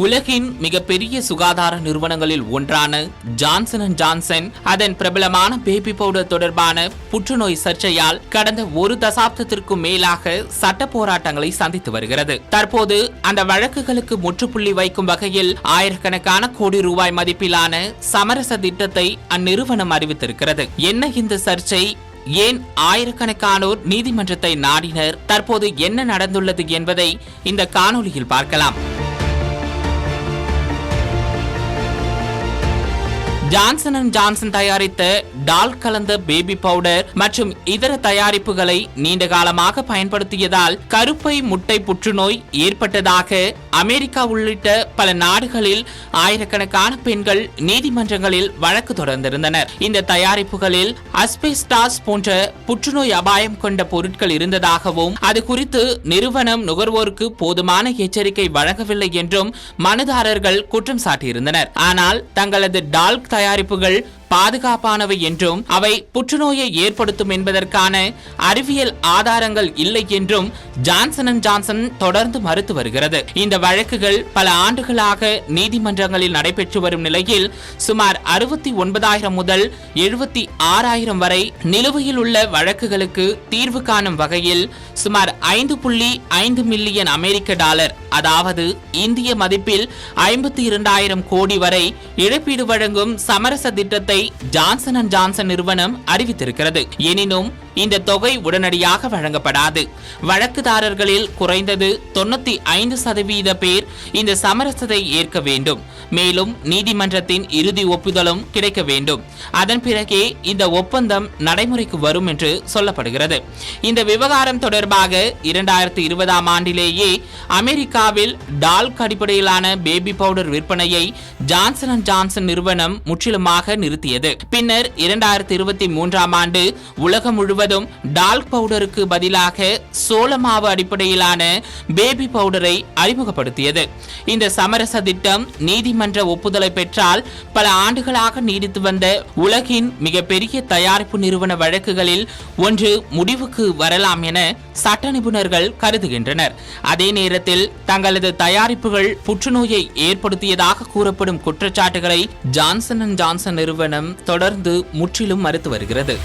உலகின் மிகப்பெரிய சுகாதார நிறுவனங்களில் ஒன்றான ஜான்சன் அண்ட் ஜான்சன் அதன் பிரபலமான பேபி பவுடர் தொடர்பான புற்றுநோய் சர்ச்சையால் கடந்த ஒரு தசாப்தத்திற்கும் மேலாக சட்ட போராட்டங்களை சந்தித்து வருகிறது. தற்போது அந்த வழக்குகளுக்கு முற்றுப்புள்ளி வைக்கும் வகையில் ஆயிரக்கணக்கான கோடி ரூபாய் மதிப்பிலான சமரச திட்டத்தை அந்நிறுவனம் அறிவித்திருக்கிறது. என்ன இந்த சர்ச்சை? ஏன் ஆயிரக்கணக்கானோர் நீதிமன்றத்தை நாடினர்? தற்போது என்ன நடந்துள்ளது என்பதை இந்த காணொளியில் பார்க்கலாம். ஜான்சன் அண்ட் ஜான்சன் தயாரித்த டால் கலந்த பேபி பவுடர் மற்றும் இதர தயாரிப்புகளை நீண்ட காலமாக பயன்படுத்தியதால் கருப்பை முட்டை புற்றுநோய் ஏற்பட்டதாக அமெரிக்கா உள்ளிட்ட பல நாடுகளில் ஆயிரக்கணக்கான பெண்கள் நீதிமன்றங்களில் வழக்கு தொடர்ந்திருந்தனர். இந்த தயாரிப்புகளில் அஸ்பெஸ்டாஸ் போன்ற புற்றுநோய் அபாயம் கொண்ட பொருட்கள் இருந்ததாகவும் அது குறித்து நிறுவனம் நுகர்வோருக்கு போதுமான எச்சரிக்கை வழங்கவில்லை என்றும் மனுதாரர்கள் குற்றம் சாட்டியிருந்தனர். ஆனால் தங்களது டால் தயாரிப்புகள் பாதுகாப்பானவை என்றும் அவை புற்றுநோயை ஏற்படுத்தும் என்பதற்கான அறிவியல் ஆதாரங்கள் இல்லை என்றும் ஜான்சன் அண்ட் ஜான்சன் தொடர்ந்து மறுத்து வருகிறது. இந்த வழக்குகள் பல ஆண்டுகளாக நீதிமன்றங்களில் நடைபெற்று வரும் நிலையில் சுமார் 69,000 முதல் 76,000 வரை நிலுவையில் உள்ள வழக்குகளுக்கு தீர்வு காணும் வகையில் சுமார் 5.5 மில்லியன் அமெரிக்க டாலர், அதாவது இந்திய மதிப்பில் 52,000 கோடி வரை இழப்பீடு வழங்கும் சமரச திட்டத்தை ஜான்சன் அண்ட் ஜான்சன் நிறுவனம் அறிவித்திருக்கிறது. எனினும் இந்த தொகை உடனடியாக வழங்கப்படாது. வழக்குதாரர்களில் குறைந்தது 95% பேர் இந்த சமரசத்தை ஏற்க வேண்டும். மேலும் நீதிமன்றத்தின் இறுதி ஒப்புதலும் கிடைக்க வேண்டும். அதன் பிறகே இந்த ஒப்பந்தம் நடைமுறைக்கு வரும் என்று சொல்லப்படுகிறது. இந்த விவகாரம் தொடர்பாக 2020ஆம் ஆண்டிலேயே அமெரிக்காவில் டால்க் அடிப்படையிலான பேபி பவுடர் விற்பனையை ஜான்சன் அண்ட் ஜான்சன் நிறுவனம் முற்றிலுமாக நிறுத்தியது. பின்னர் 2023ஆம் ஆண்டு உலகம் முழுவதும் டால்க் பவுடருக்கு பதிலாக சோளமாவு அடிப்படையிலான பேபி பவுடரை அறிமுகப்படுத்தியது. இந்த சமரச திட்டம் நீதிமன்ற ஒப்புதலை பெற்றால் பல ஆண்டுகளாக நீடித்து வந்த உலகின் மிகப்பெரிய தயாரிப்பு நிறுவன வழக்குகளில் ஒன்று முடிவுக்கு வரலாம் என சட்ட நிபுணர்கள் கருதுகின்றனர். அதே நேரத்தில் தங்களது தயாரிப்புகள் புற்றுநோயை ஏற்படுத்தியதாக கூறப்படும் குற்றச்சாட்டுகளை ஜான்சன் அண்ட் ஜான்சன் நிறுவனம் தொடர்ந்து முற்றிலும் மறுத்து வருகிறது.